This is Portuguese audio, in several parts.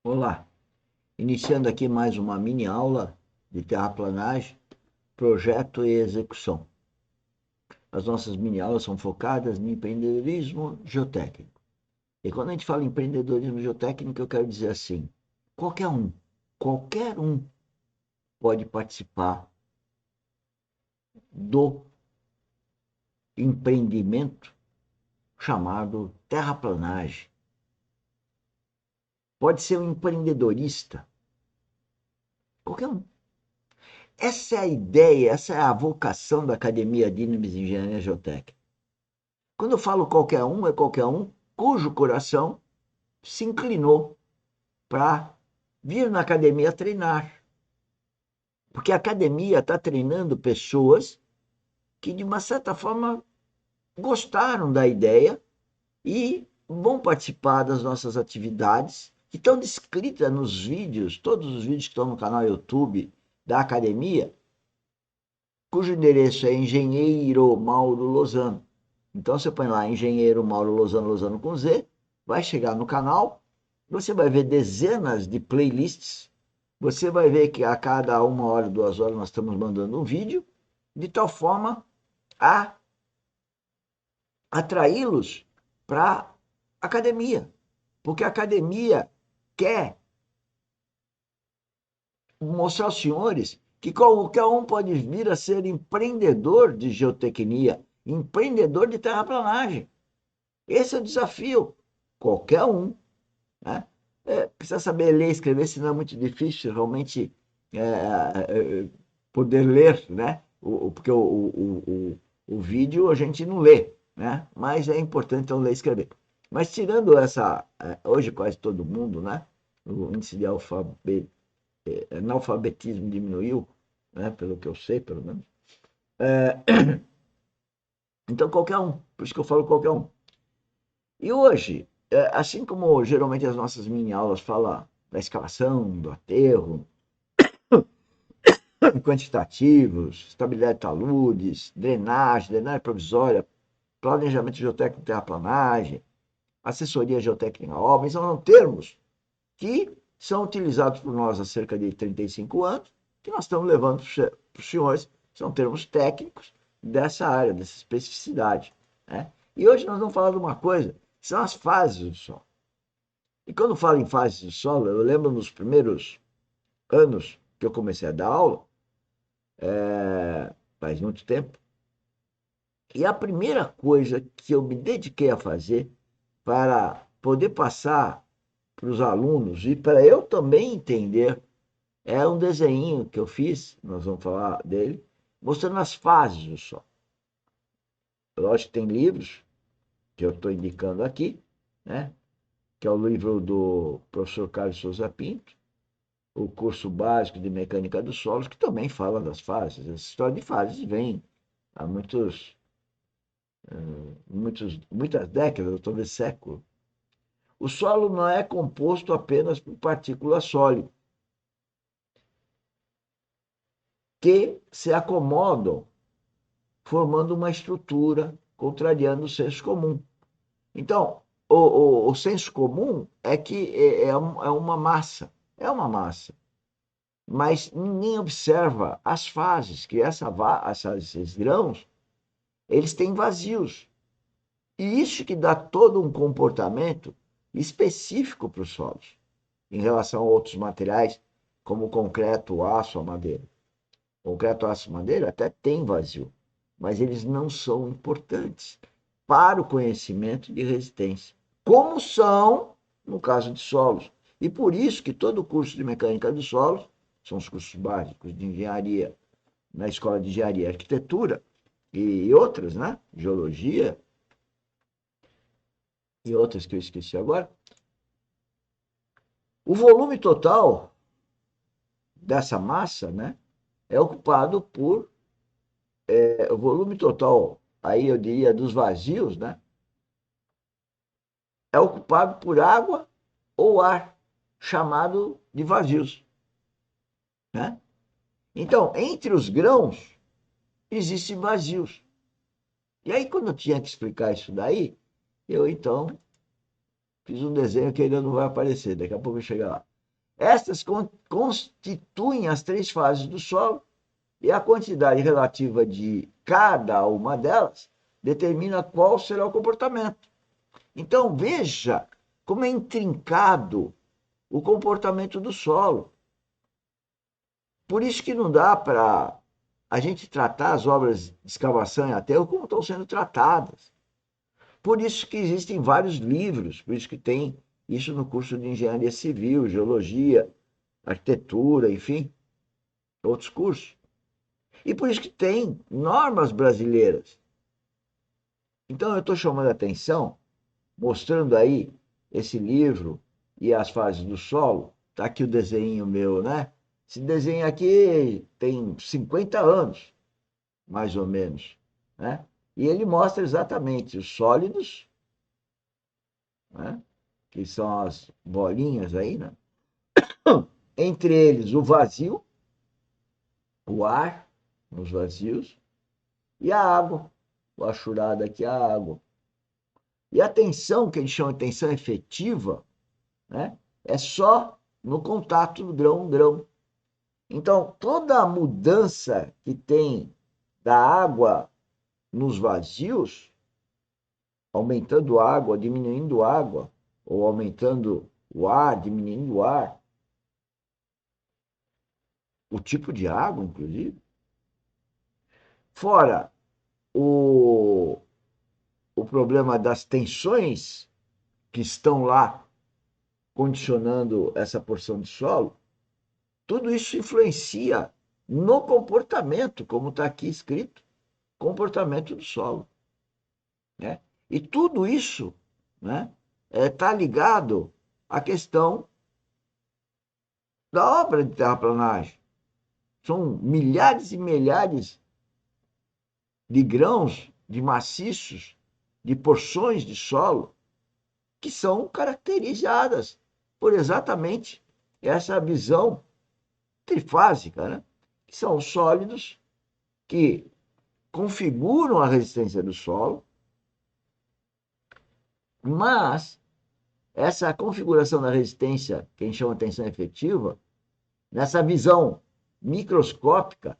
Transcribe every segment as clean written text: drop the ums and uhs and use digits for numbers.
Olá, iniciando aqui mais uma mini aula de terraplanagem, projeto e execução. As nossas mini aulas são focadas no empreendedorismo geotécnico. E quando a gente fala em empreendedorismo geotécnico, eu quero dizer assim, qualquer um pode participar do empreendimento chamado terraplanagem. Pode ser um empreendedorista, qualquer um. Essa é a ideia, essa é a vocação da Academia Dynamis de Engenharia Geotécnica. Quando eu falo qualquer um, é qualquer um cujo coração se inclinou para vir na academia treinar. Porque a academia está treinando pessoas que, de uma certa forma, gostaram da ideia e vão participar das nossas atividades, que estão descritas nos vídeos, todos os vídeos que estão no canal YouTube da academia, cujo endereço é Engenheiro Mauro Lozano. Então você põe lá Engenheiro Mauro Lozano, Lozano com Z, vai chegar no canal, você vai ver dezenas de playlists, você vai ver que a cada 1 hora, 2 horas nós estamos mandando um vídeo, de tal forma a atraí-los para a academia, porque a academia quer mostrar aos senhores que qualquer um pode vir a ser empreendedor de geotecnia, empreendedor de terraplanagem. Esse é o desafio. Qualquer um, né? Precisa saber ler e escrever, senão é muito difícil realmente poder ler, né? Porque o vídeo a gente não lê, né? Mas é importante então ler e escrever. Mas tirando essa, hoje quase todo mundo, né? O índice de analfabetismo diminuiu, né? Pelo que eu sei, pelo menos. Então qualquer um, por isso que eu falo qualquer um. E hoje, assim como geralmente as nossas mini aulas falam da escavação, do aterro, quantitativos, estabilidade de taludes, drenagem provisória, planejamento geotécnico e terraplanagem, assessoria geotécnica obra, são termos que são utilizados por nós há cerca de 35 anos, que nós estamos levando para os senhores, são termos técnicos dessa área, dessa especificidade. Né? E hoje nós vamos falar de uma coisa, que são as fases do solo. E quando falo em fases do solo, eu lembro nos primeiros anos que eu comecei a dar aula, faz muito tempo, e a primeira coisa que eu me dediquei a fazer para poder passar para os alunos e para eu também entender é um desenho que eu fiz, nós vamos falar dele, mostrando as fases do Sol. Lógico que tem livros que eu estou indicando aqui, né? Que é o livro do professor Carlos Souza Pinto, o curso básico de mecânica dos solos, que também fala das fases. Essa história de fases vem há muitas décadas, talvez séculos. O solo não é composto apenas por partículas sólidas que se acomodam, formando uma estrutura, contrariando o senso comum. Então, o senso comum é que é uma massa, é uma massa, mas ninguém observa as fases, que esses grãos, eles têm vazios. E isso que dá todo um comportamento específico para os solos, em relação a outros materiais, como o concreto, o aço, a madeira. O concreto, o aço e a madeira até tem vazio, mas eles não são importantes para o conhecimento de resistência, como são no caso de solos. E por isso que todo o curso de mecânica dos solos, são os cursos básicos de engenharia, na escola de engenharia e arquitetura, e outras, né? Geologia, e outras que eu esqueci agora, o volume total dessa massa, né, é ocupado por o volume total, aí eu diria dos vazios, né, é ocupado por água ou ar, chamado de vazios, né? Então, entre os grãos existem vazios. E aí quando eu tinha que explicar isso daí, eu então fiz um desenho que ainda não vai aparecer, daqui a pouco eu chegar lá. Estas constituem as três fases do solo e a quantidade relativa de cada uma delas determina qual será o comportamento. Então, veja como é intrincado o comportamento do solo. Por isso que não dá para a gente tratar as obras de escavação em aterro como estão sendo tratadas. Por isso que existem vários livros, por isso que tem isso no curso de engenharia civil, geologia, arquitetura, enfim, outros cursos. E por isso que tem normas brasileiras. Então eu estou chamando a atenção, mostrando aí esse livro e as fases do solo. Está aqui o desenho meu, né? Esse desenho aqui tem 50 anos, mais ou menos, né? E ele mostra exatamente os sólidos, né? Que são as bolinhas aí, né? Entre eles o vazio, o ar nos vazios, e a água, o achurado aqui, a água. E a tensão, que eles chamam de tensão efetiva, né? É só no contato do grão-grão. Então, toda a mudança que tem da água nos vazios, aumentando água, diminuindo água, ou aumentando o ar, diminuindo o ar, o tipo de água, inclusive, fora o, o problema das tensões que estão lá condicionando essa porção de solo, tudo isso influencia no comportamento, como está aqui escrito, comportamento do solo, né? E tudo isso, né, está ligado à questão da obra de terraplanagem. São milhares e milhares de grãos, de maciços, de porções de solo que são caracterizadas por exatamente essa visão trifásica, né? Que são os sólidos que configuram a resistência do solo, mas essa configuração da resistência, que a gente chama de tensão efetiva, nessa visão microscópica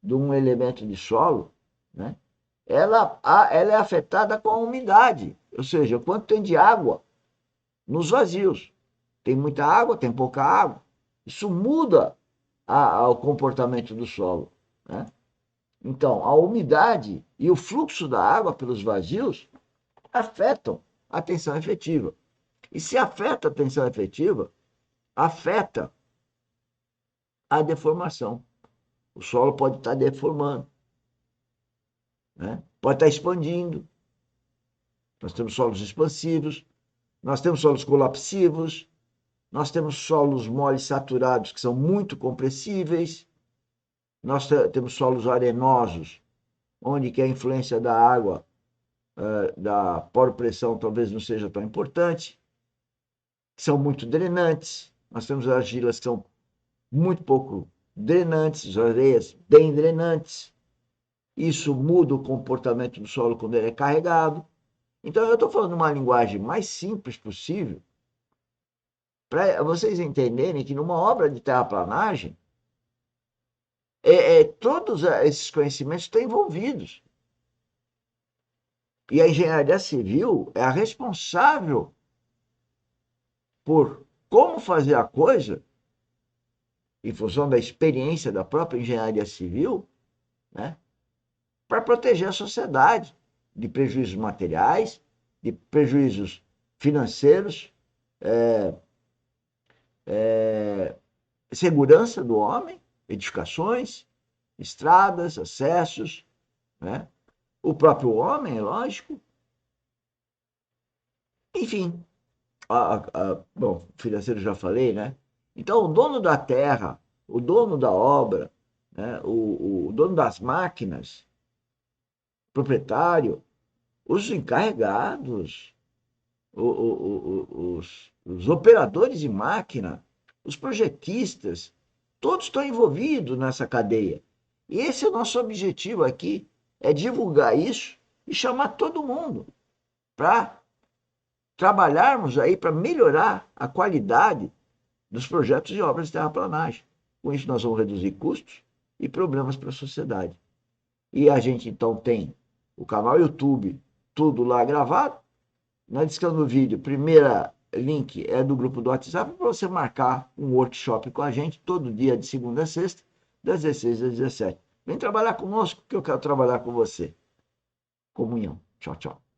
de um elemento de solo, né, ela é afetada com a umidade, ou seja, o quanto tem de água nos vazios. Tem muita água, tem pouca água. Isso muda o comportamento do solo, né? Então, a umidade e o fluxo da água pelos vazios afetam a tensão efetiva. E se afeta a tensão efetiva, afeta a deformação. O solo pode estar deformando, né? Pode estar expandindo. Nós temos solos expansivos, nós temos solos colapsivos, nós temos solos moles saturados que são muito compressíveis, nós temos solos arenosos, onde que a influência da água, da poropressão talvez não seja tão importante, que são muito drenantes. Nós temos argilas que são muito pouco drenantes, areias bem drenantes. Isso muda o comportamento do solo quando ele é carregado. Então, eu estou falando uma linguagem mais simples possível para vocês entenderem que numa obra de terraplanagem, todos esses conhecimentos estão envolvidos. E a engenharia civil é a responsável por como fazer a coisa, em função da experiência da própria engenharia civil, né, para proteger a sociedade de prejuízos materiais, de prejuízos financeiros, segurança do homem, edificações, estradas, acessos, né? O próprio homem, é lógico. Enfim, bom, financeiro já falei, né? Então, o dono da terra, o dono da obra, né? O dono das máquinas, proprietário, os encarregados, os operadores de máquina, os projetistas, todos estão envolvidos nessa cadeia. E esse é o nosso objetivo aqui, é divulgar isso e chamar todo mundo para trabalharmos aí para melhorar a qualidade dos projetos e obras de terraplanagem. Com isso, nós vamos reduzir custos e problemas para a sociedade. E a gente, então, tem o canal YouTube, tudo lá gravado. Na descrição do vídeo, primeira link é do grupo do WhatsApp para você marcar um workshop com a gente todo dia de segunda a sexta, das 16 às 17. Vem trabalhar conosco que eu quero trabalhar com você. Comunhão. Tchau, tchau.